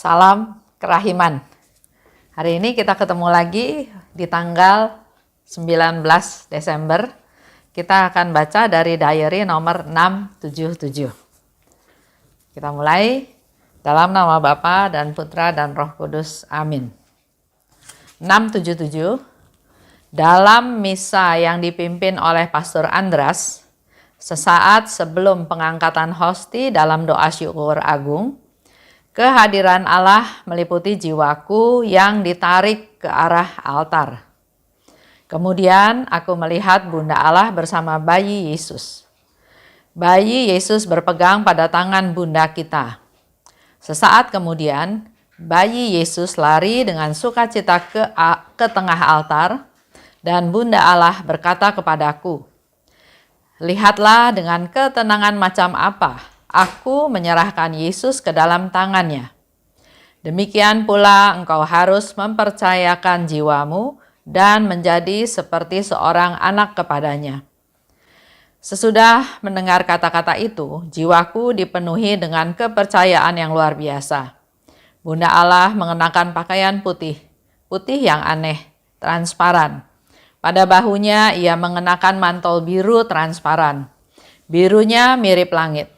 Salam kerahiman. Hari ini kita ketemu lagi di tanggal 19 Desember. Kita akan baca dari diary nomor 677. Kita mulai dalam nama Bapa dan Putra dan Roh Kudus. Amin. 677. Dalam misa yang dipimpin oleh Pastor Andras, sesaat sebelum pengangkatan hosti dalam doa syukur agung, kehadiran Allah meliputi jiwaku yang ditarik ke arah altar. Kemudian aku melihat Bunda Allah bersama bayi Yesus. Bayi Yesus berpegang pada tangan Bunda kita. Sesaat kemudian, bayi Yesus lari dengan sukacita ke tengah altar, dan Bunda Allah berkata kepadaku, "Lihatlah dengan ketenangan macam apa aku menyerahkan Yesus ke dalam tangannya. Demikian pula engkau harus mempercayakan jiwamu dan menjadi seperti seorang anak kepadanya." Sesudah mendengar kata-kata itu, jiwaku dipenuhi dengan kepercayaan yang luar biasa. Bunda Allah mengenakan pakaian putih, putih yang aneh, transparan. Pada bahunya ia mengenakan mantel biru transparan. Birunya mirip langit.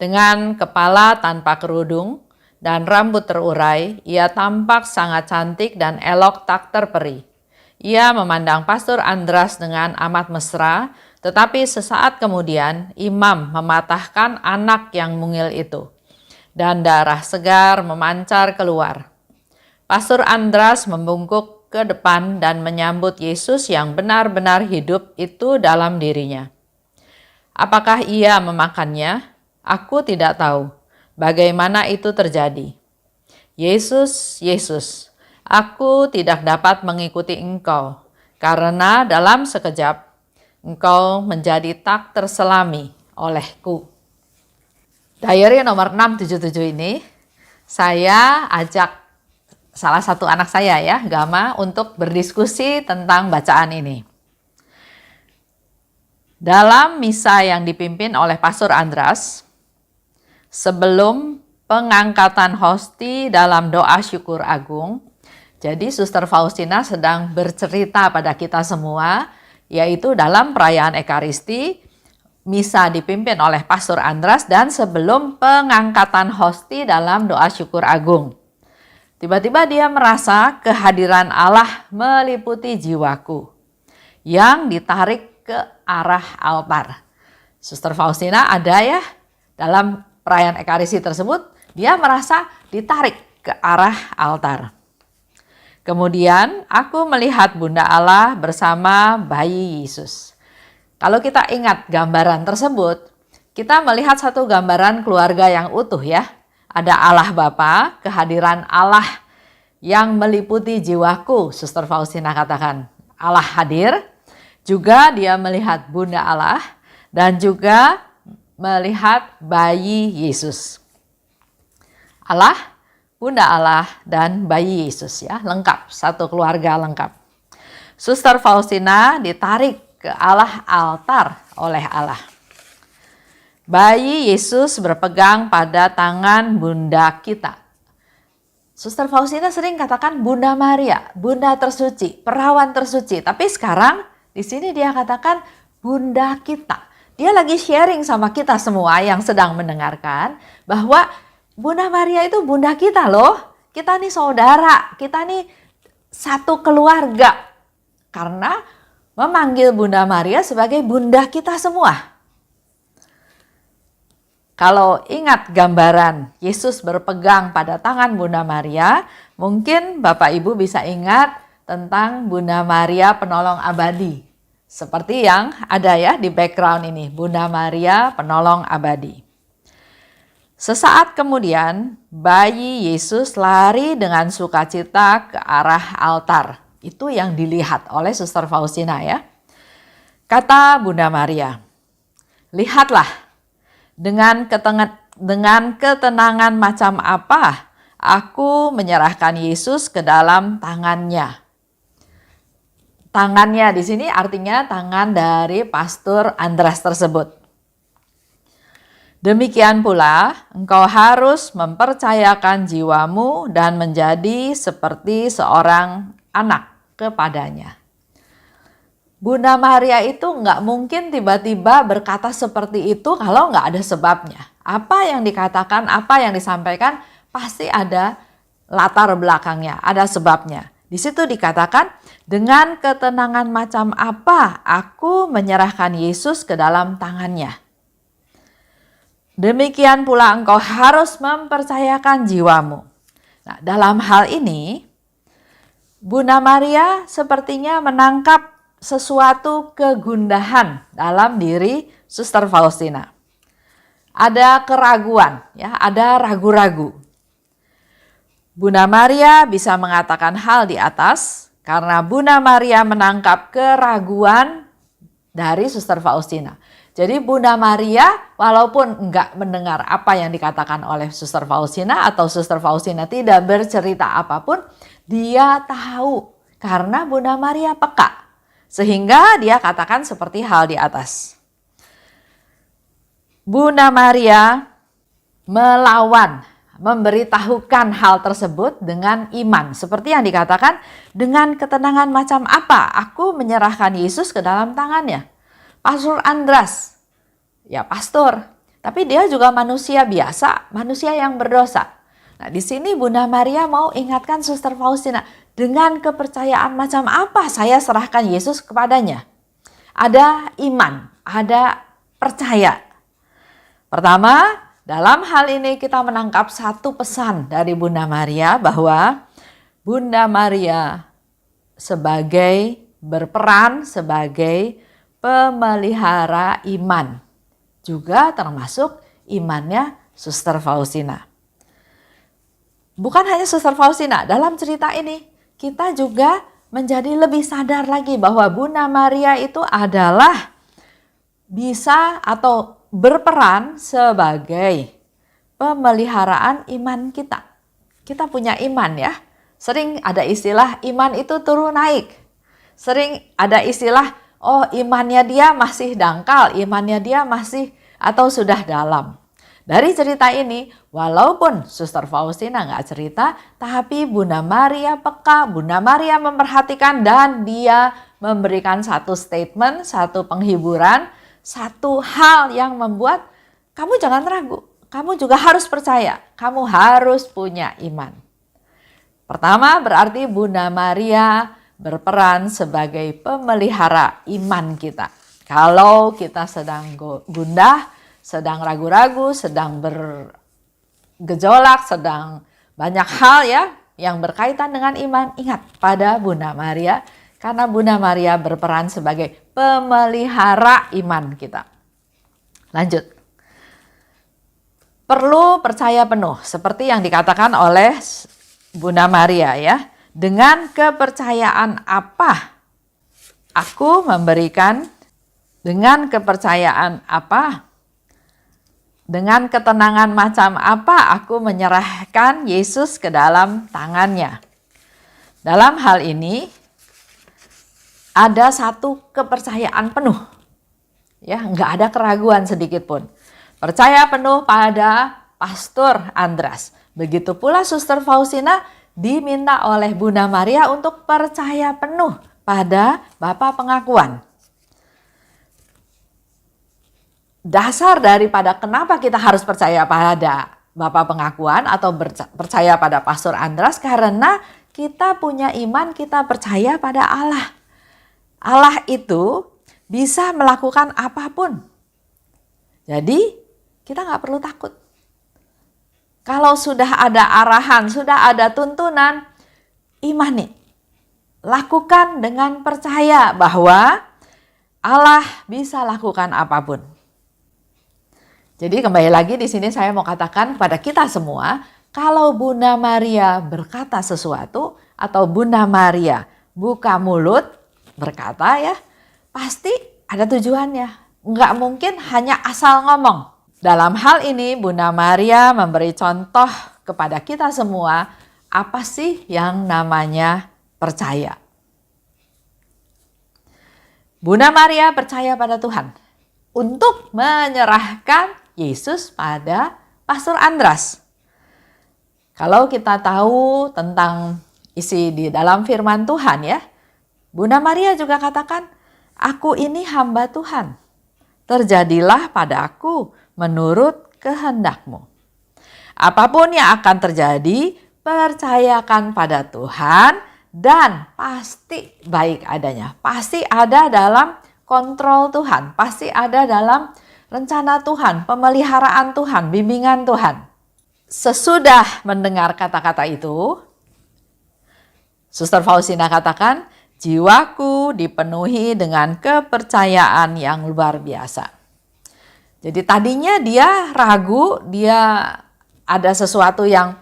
Dengan kepala tanpa kerudung dan rambut terurai, ia tampak sangat cantik dan elok tak terperi. Ia memandang Pastor Andras dengan amat mesra, tetapi sesaat kemudian imam mematahkan anak yang mungil itu, dan darah segar memancar keluar. Pastor Andras membungkuk ke depan dan menyambut Yesus yang benar-benar hidup itu dalam dirinya. Apakah ia memakannya? Aku tidak tahu bagaimana itu terjadi. Yesus, Yesus, aku tidak dapat mengikuti engkau, karena dalam sekejap engkau menjadi tak terselami olehku. Diary nomor 677 ini, saya ajak salah satu anak saya ya, Gama, untuk berdiskusi tentang bacaan ini. Dalam misa yang dipimpin oleh Pastor Andras, sebelum pengangkatan hosti dalam doa syukur agung, jadi Suster Faustina sedang bercerita pada kita semua, yaitu dalam perayaan Ekaristi, misa dipimpin oleh Pastor Andras dan sebelum pengangkatan hosti dalam doa syukur agung. Tiba-tiba dia merasa kehadiran Allah meliputi jiwaku yang ditarik ke arah altar. Suster Faustina ada ya dalam perayaan Ekaristi tersebut, dia merasa ditarik ke arah altar. Kemudian aku melihat Bunda Allah bersama bayi Yesus. Kalau kita ingat gambaran tersebut, kita melihat satu gambaran keluarga yang utuh ya. Ada Allah Bapa, kehadiran Allah yang meliputi jiwaku, Suster Faustina katakan. Allah hadir, juga dia melihat Bunda Allah, dan juga melihat bayi Yesus. Allah, Bunda Allah, dan bayi Yesus ya, lengkap, satu keluarga lengkap. Suster Faustina ditarik ke arah altar oleh Allah. Bayi Yesus berpegang pada tangan Bunda kita. Suster Faustina sering katakan Bunda Maria, Bunda tersuci, perawan tersuci. Tapi sekarang di sini dia katakan Bunda kita. Dia lagi sharing sama kita semua yang sedang mendengarkan bahwa Bunda Maria itu Bunda kita loh. Kita nih saudara, kita nih satu keluarga. Karena memanggil Bunda Maria sebagai Bunda kita semua. Kalau ingat gambaran Yesus berpegang pada tangan Bunda Maria, mungkin Bapak Ibu bisa ingat tentang Bunda Maria penolong abadi. Seperti yang ada ya di background ini, Bunda Maria penolong abadi. Sesaat kemudian, bayi Yesus lari dengan sukacita ke arah altar. Itu yang dilihat oleh Suster Faustina ya. Kata Bunda Maria, "Lihatlah, dengan ketenangan macam apa aku menyerahkan Yesus ke dalam tangannya." Tangannya di sini artinya tangan dari Pastor Andras tersebut. Demikian pula, engkau harus mempercayakan jiwamu dan menjadi seperti seorang anak kepadanya. Bunda Maria itu nggak mungkin tiba-tiba berkata seperti itu kalau nggak ada sebabnya. Apa yang dikatakan, apa yang disampaikan, pasti ada latar belakangnya, ada sebabnya. Di situ dikatakan, dengan ketenangan macam apa aku menyerahkan Yesus ke dalam tangannya. Demikian pula engkau harus mempercayakan jiwamu. Nah, dalam hal ini, Bunda Maria sepertinya menangkap sesuatu kegundahan dalam diri Suster Faustina. Ada keraguan, ya, ada ragu-ragu. Bunda Maria bisa mengatakan hal di atas karena Bunda Maria menangkap keraguan dari Suster Faustina. Jadi Bunda Maria walaupun enggak mendengar apa yang dikatakan oleh Suster Faustina atau Suster Faustina tidak bercerita apapun, dia tahu karena Bunda Maria peka. Sehingga dia katakan seperti hal di atas. Bunda Maria melawan, memberitahukan hal tersebut dengan iman. Seperti yang dikatakan, dengan ketenangan macam apa aku menyerahkan Yesus ke dalam tangannya. Pastor Andras, ya pastor, tapi dia juga manusia biasa, manusia yang berdosa. Nah, di sini Bunda Maria mau ingatkan Suster Faustina, dengan kepercayaan macam apa saya serahkan Yesus kepadanya. Ada iman, ada percaya. Pertama, dalam hal ini kita menangkap satu pesan dari Bunda Maria bahwa Bunda Maria berperan sebagai pemelihara iman, juga termasuk imannya Suster Faustina. Bukan hanya Suster Faustina, dalam cerita ini kita juga menjadi lebih sadar lagi bahwa Bunda Maria itu adalah bisa atau berperan sebagai pemeliharaan iman kita. Kita punya iman ya, sering ada istilah iman itu turun naik. Sering ada istilah oh imannya dia masih dangkal, imannya dia masih atau sudah dalam. Dari cerita ini, walaupun Suster Faustina nggak cerita, tapi Bunda Maria peka, Bunda Maria memperhatikan dan dia memberikan satu statement, satu penghiburan, satu hal yang membuat kamu jangan ragu, kamu juga harus percaya, kamu harus punya iman. Pertama berarti Bunda Maria berperan sebagai pemelihara iman kita. Kalau kita sedang gundah, sedang ragu-ragu, sedang bergejolak, sedang banyak hal ya yang berkaitan dengan iman, ingat pada Bunda Maria karena Bunda Maria berperan sebagai pemelihara iman kita. Lanjut. Perlu percaya penuh seperti yang dikatakan oleh Bunda Maria ya. Dengan kepercayaan apa aku memberikan, dengan kepercayaan apa, dengan ketenangan macam apa aku menyerahkan Yesus ke dalam tangannya. Dalam hal ini ada satu kepercayaan penuh, ya nggak ada keraguan sedikit pun. Percaya penuh pada Pastor Andras. Begitu pula Suster Faustina diminta oleh Bunda Maria untuk percaya penuh pada Bapa Pengakuan. Dasar daripada kenapa kita harus percaya pada Bapa Pengakuan atau percaya pada Pastor Andras karena kita punya iman, kita percaya pada Allah. Allah itu bisa melakukan apapun. Jadi kita nggak perlu takut. Kalau sudah ada arahan, sudah ada tuntunan, imani. Lakukan dengan percaya bahwa Allah bisa lakukan apapun. Jadi kembali lagi di sini saya mau katakan kepada kita semua, kalau Bunda Maria berkata sesuatu atau Bunda Maria buka mulut berkata ya, pasti ada tujuannya. Nggak mungkin hanya asal ngomong. Dalam hal ini Bunda Maria memberi contoh kepada kita semua apa sih yang namanya percaya. Bunda Maria percaya pada Tuhan untuk menyerahkan Yesus pada Pastor Andras. Kalau kita tahu tentang isi di dalam firman Tuhan ya, Bunda Maria juga katakan, "Aku ini hamba Tuhan. Terjadilah pada aku menurut kehendak-Mu." Apapun yang akan terjadi, percayakan pada Tuhan dan pasti baik adanya. Pasti ada dalam kontrol Tuhan, pasti ada dalam rencana Tuhan, pemeliharaan Tuhan, bimbingan Tuhan. Sesudah mendengar kata-kata itu, Suster Faustina katakan, jiwaku dipenuhi dengan kepercayaan yang luar biasa. Jadi tadinya dia ragu, dia ada sesuatu yang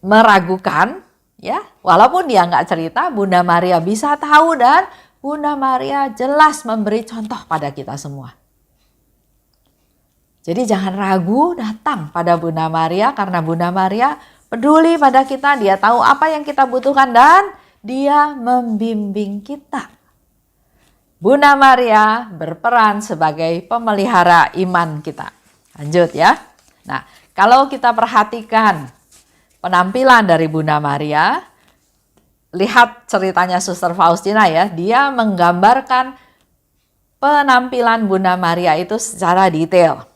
meragukan, ya. Walaupun dia nggak cerita, Bunda Maria bisa tahu dan Bunda Maria jelas memberi contoh pada kita semua. Jadi jangan ragu datang pada Bunda Maria karena Bunda Maria peduli pada kita, dia tahu apa yang kita butuhkan dan dia membimbing kita. Bunda Maria berperan sebagai pemelihara iman kita. Lanjut ya. Nah, kalau kita perhatikan penampilan dari Bunda Maria, lihat ceritanya Suster Faustina ya, dia menggambarkan penampilan Bunda Maria itu secara detail.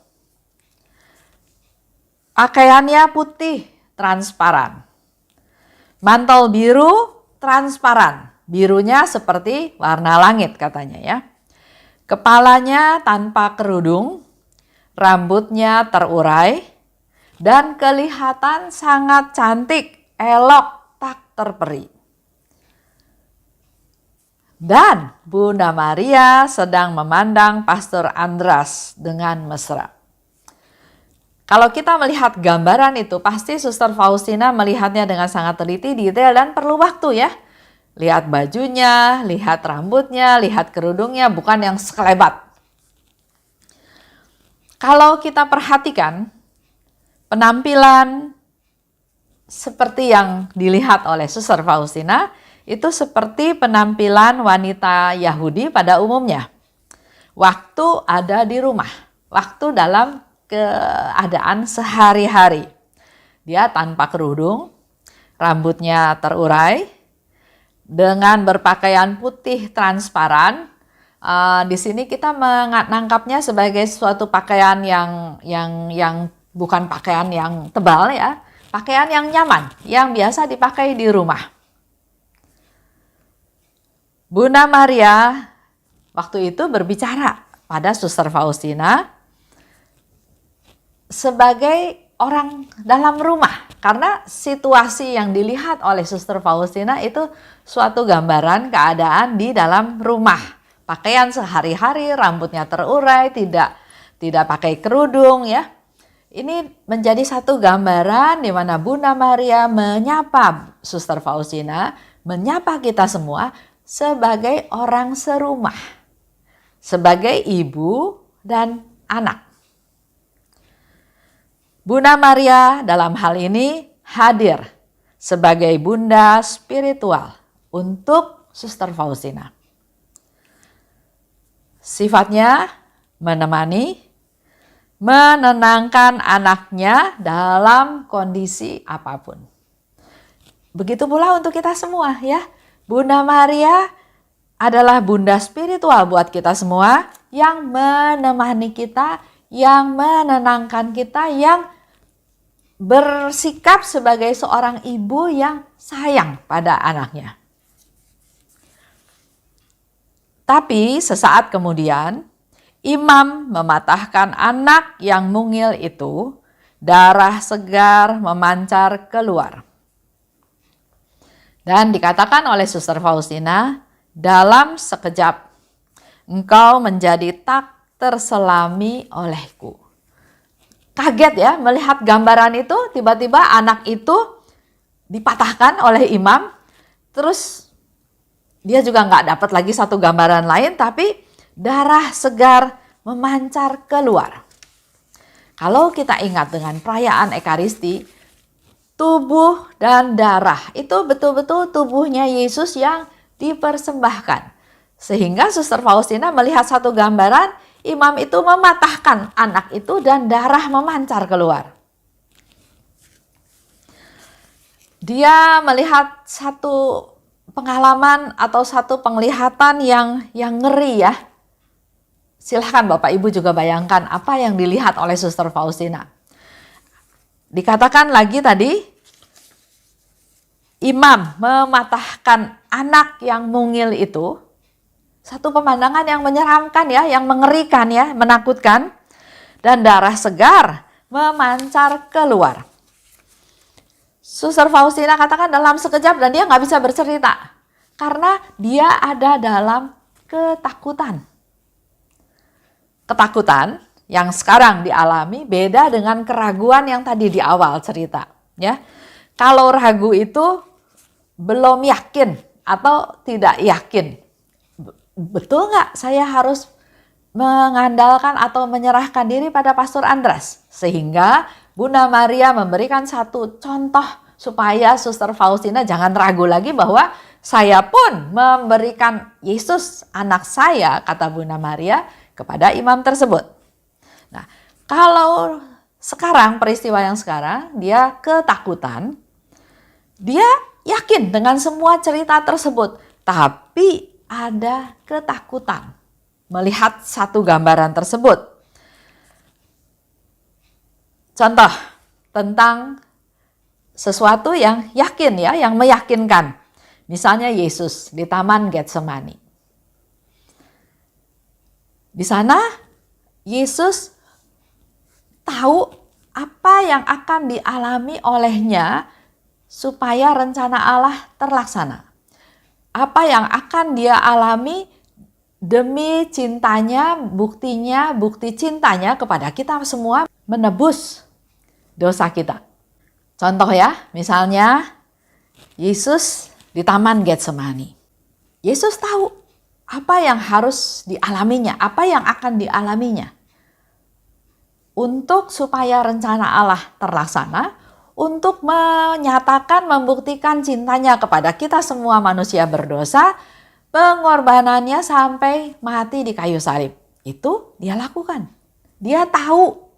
Pakaiannya putih, transparan. Mantel biru, transparan. Birunya seperti warna langit katanya ya. Kepalanya tanpa kerudung, rambutnya terurai, dan kelihatan sangat cantik, elok, tak terperi. Dan Bunda Maria sedang memandang Pastor Andras dengan mesra. Kalau kita melihat gambaran itu, pasti Suster Faustina melihatnya dengan sangat teliti, detail, dan perlu waktu ya. Lihat bajunya, lihat rambutnya, lihat kerudungnya, bukan yang sekelebat. Kalau kita perhatikan, penampilan seperti yang dilihat oleh Suster Faustina, itu seperti penampilan wanita Yahudi pada umumnya. Waktu ada di rumah, waktu dalam keadaan sehari-hari. Dia tanpa kerudung, rambutnya terurai, dengan berpakaian putih transparan. Di sini kita menangkapnya sebagai suatu pakaian yang bukan pakaian yang tebal ya, pakaian yang nyaman, yang biasa dipakai di rumah. Bunda Maria waktu itu berbicara pada Suster Faustina sebagai orang dalam rumah. Karena situasi yang dilihat oleh Suster Faustina itu suatu gambaran keadaan di dalam rumah. Pakaian sehari-hari, rambutnya terurai, tidak pakai kerudung ya. Ini menjadi satu gambaran di mana Bunda Maria menyapa Suster Faustina, menyapa kita semua sebagai orang serumah, sebagai ibu dan anak. Bunda Maria dalam hal ini hadir sebagai bunda spiritual untuk Suster Faustina. Sifatnya menemani, menenangkan anaknya dalam kondisi apapun. Begitu pula untuk kita semua ya. Bunda Maria adalah bunda spiritual buat kita semua yang menemani kita, yang menenangkan kita, yang bersikap sebagai seorang ibu yang sayang pada anaknya. Tapi sesaat kemudian, imam mematahkan anak yang mungil itu, darah segar memancar keluar. Dan dikatakan oleh Suster Faustina, dalam sekejap engkau menjadi tak terselami olehku. Kaget ya melihat gambaran itu, tiba-tiba anak itu dipatahkan oleh imam, terus dia juga nggak dapat lagi satu gambaran lain, tapi darah segar memancar keluar. Kalau kita ingat dengan perayaan Ekaristi, tubuh dan darah itu betul-betul tubuhnya Yesus yang dipersembahkan. Sehingga Suster Faustina melihat satu gambaran, imam itu mematahkan anak itu dan darah memancar keluar. Dia melihat satu pengalaman atau satu penglihatan yang ngeri ya. Silahkan Bapak Ibu juga bayangkan apa yang dilihat oleh Suster Faustina. Dikatakan lagi tadi, imam mematahkan anak yang mungil itu. Satu pemandangan yang menyeramkan ya, yang mengerikan ya, menakutkan. Dan darah segar memancar keluar. Suster Faustina katakan dalam sekejap dan dia nggak bisa bercerita. Karena dia ada dalam ketakutan. Ketakutan yang sekarang dialami beda dengan keraguan yang tadi di awal cerita. Ya, kalau ragu itu belum yakin atau tidak yakin. Betul nggak saya harus mengandalkan atau menyerahkan diri pada Pastor Andras? Sehingga Bunda Maria memberikan satu contoh supaya Suster Faustina jangan ragu lagi bahwa saya pun memberikan Yesus anak saya, kata Bunda Maria, kepada imam tersebut. Nah, kalau sekarang peristiwa yang sekarang dia ketakutan, dia yakin dengan semua cerita tersebut, tapi ada ketakutan melihat satu gambaran tersebut. Contoh tentang sesuatu yang yakin ya, yang meyakinkan. Misalnya Yesus di Taman Getsemani. Di sana Yesus tahu apa yang akan dialami olehnya supaya rencana Allah terlaksana. Apa yang akan dia alami demi cintanya, bukti cintanya kepada kita semua menebus dosa kita. Contoh ya, misalnya Yesus di Taman Getsemani. Yesus tahu apa yang harus dialaminya, apa yang akan dialaminya. Untuk supaya rencana Allah terlaksana, untuk menyatakan, membuktikan cintanya kepada kita semua manusia berdosa, pengorbanannya sampai mati di kayu salib. Itu dia lakukan. Dia tahu.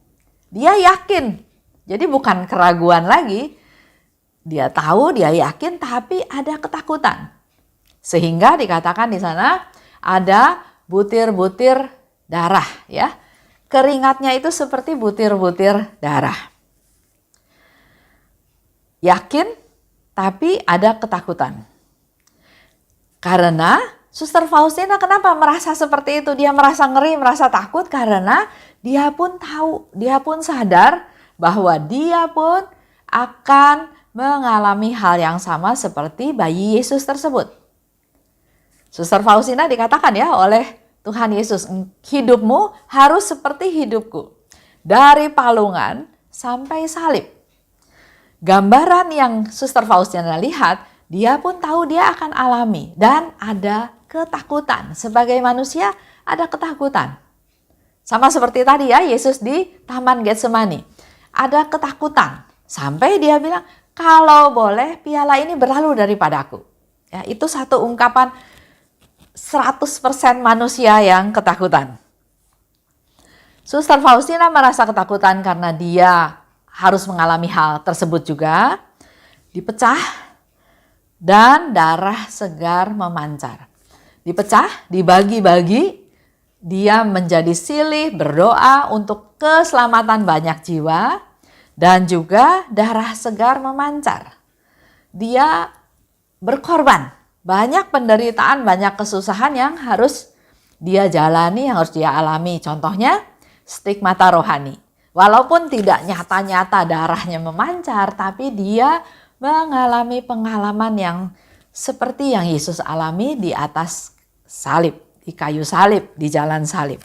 Dia yakin. Jadi bukan keraguan lagi. Dia tahu, dia yakin, tapi ada ketakutan. Sehingga dikatakan di sana ada butir-butir darah ya. Keringatnya itu seperti butir-butir darah. Yakin, tapi ada ketakutan. Karena Suster Faustina kenapa merasa seperti itu? Dia merasa ngeri, merasa takut karena dia pun tahu, dia pun sadar bahwa dia pun akan mengalami hal yang sama seperti bayi Yesus tersebut. Suster Faustina dikatakan ya oleh Tuhan Yesus, hidupmu harus seperti hidupku. Dari palungan sampai salib. Gambaran yang Suster Faustina lihat, dia pun tahu dia akan alami dan ada ketakutan. Sebagai manusia ada ketakutan. Sama seperti tadi ya, Yesus di Taman Getsemani. Ada ketakutan. Sampai dia bilang, kalau boleh piala ini berlalu daripadaku. Ya, itu satu ungkapan 100% manusia yang ketakutan. Suster Faustina merasa ketakutan karena dia harus mengalami hal tersebut juga. Dipecah dan darah segar memancar. Dipecah, dibagi-bagi, dia menjadi silih berdoa untuk keselamatan banyak jiwa dan juga darah segar memancar. Dia berkorban. Banyak penderitaan, banyak kesusahan yang harus dia jalani, yang harus dia alami. Contohnya stigmata rohani. Walaupun tidak nyata-nyata darahnya memancar, tapi dia mengalami pengalaman yang seperti yang Yesus alami di atas salib, di kayu salib, di jalan salib.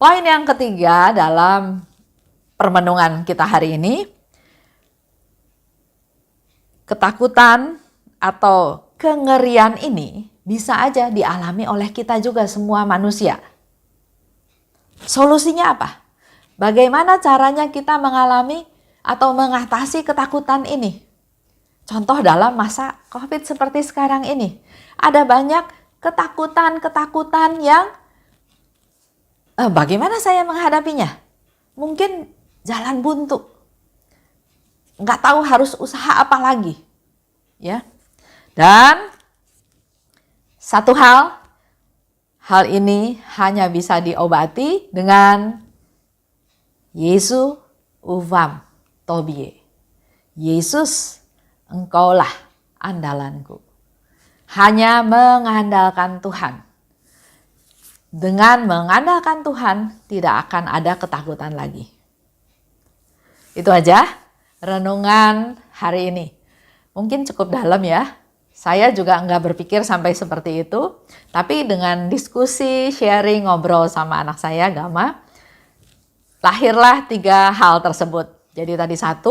Poin yang ketiga dalam permenungan kita hari ini, ketakutan atau kengerian ini bisa aja dialami oleh kita juga semua manusia. Solusinya apa? Bagaimana caranya kita mengalami atau mengatasi ketakutan ini? Contoh dalam masa COVID seperti sekarang ini. Ada banyak ketakutan-ketakutan yang Bagaimana saya menghadapinya? Mungkin jalan buntu. Nggak tahu harus usaha apa lagi. Ya. Dan satu hal ini hanya bisa diobati dengan Yesus uvam tobie. Yesus, engkaulah andalanku. Hanya mengandalkan Tuhan. Dengan mengandalkan Tuhan, tidak akan ada ketakutan lagi. Itu aja renungan hari ini. Mungkin cukup dalam ya. Saya juga nggak berpikir sampai seperti itu. Tapi dengan diskusi, sharing, ngobrol sama anak saya, Gama, lahirlah 3 hal tersebut. Jadi tadi 1,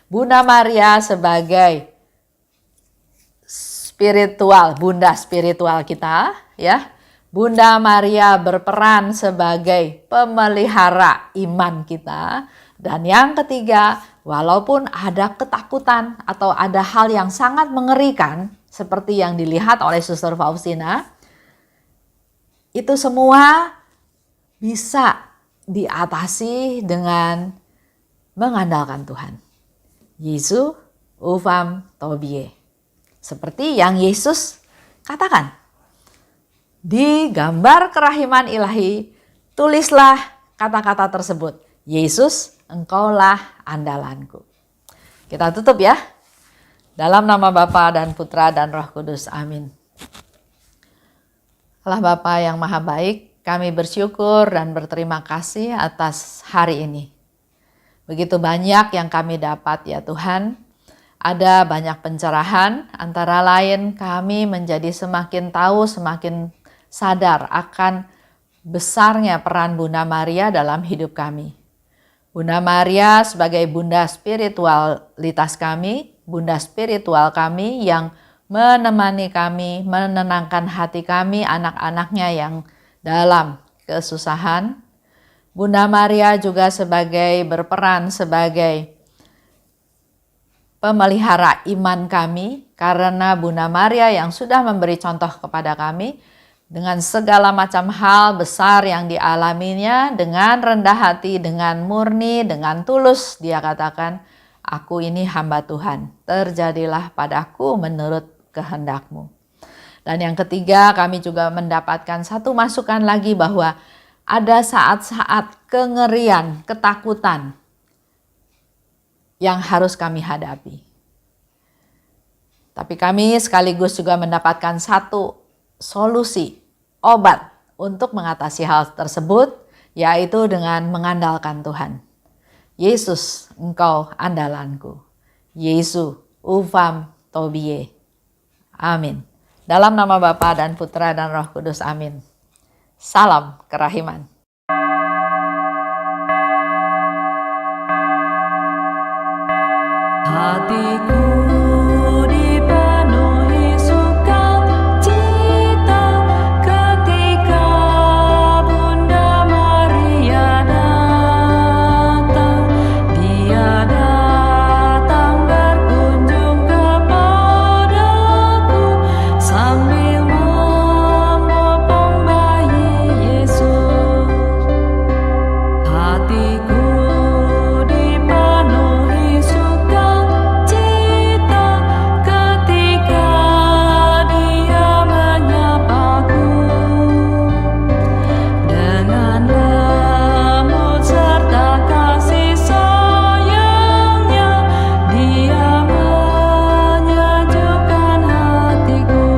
Bunda Maria sebagai spiritual, bunda spiritual kita, ya. Bunda Maria berperan sebagai pemelihara iman kita. Dan yang ketiga, walaupun ada ketakutan atau ada hal yang sangat mengerikan seperti yang dilihat oleh Suster Faustina, itu semua bisa diatasi dengan mengandalkan Tuhan. Yesus uvam tobie. Seperti yang Yesus katakan. Di gambar kerahiman ilahi, tulislah kata-kata tersebut. Yesus, engkaulah andalanku. Kita tutup ya. Dalam nama Bapa dan Putra dan Roh Kudus. Amin. Allah Bapa yang Maha Baik, kami bersyukur dan berterima kasih atas hari ini. Begitu banyak yang kami dapat ya Tuhan. Ada banyak pencerahan, antara lain kami menjadi semakin tahu, semakin sadar akan besarnya peran Bunda Maria dalam hidup kami. Bunda Maria sebagai bunda spiritualitas kami, bunda spiritual kami yang menemani kami, menenangkan hati kami, anak-anaknya yang dalam kesusahan. Bunda Maria juga berperan sebagai pemelihara iman kami, karena Bunda Maria yang sudah memberi contoh kepada kami, dengan segala macam hal besar yang dialaminya, dengan rendah hati, dengan murni, dengan tulus, dia katakan, aku ini hamba Tuhan, terjadilah padaku menurut kehendak-Mu. Dan yang ketiga, kami juga mendapatkan satu masukan lagi bahwa ada saat-saat kengerian, ketakutan yang harus kami hadapi. Tapi kami sekaligus juga mendapatkan satu solusi, obat untuk mengatasi hal tersebut, yaitu dengan mengandalkan Tuhan. Yesus, engkau andalanku. Yesus uvam tobie. Amin. Dalam nama Bapa dan Putra dan Roh Kudus. Amin. Salam kerahiman. Hatiku dipenuhi sukacita ketika Bunda Maria datang. Dia datang berkunjung kepadaku sambil membopong bayi Yesus. Hatiku dipenuhi sukacita ketika Dia menyapaku. Dengan lembut serta kasih sayangnya, Dia menyejukkan hatiku.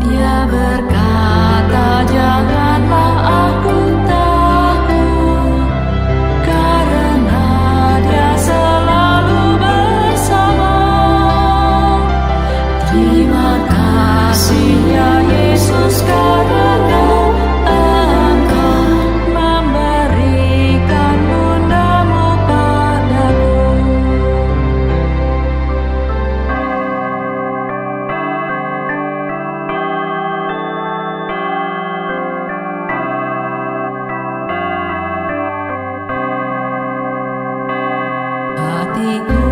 Dia berkata, janganlah aku takut, karena Dia selalu bersama. Terima kasih ya Yesus, karena Engkau memberikan Bundamu padaku. Hatiku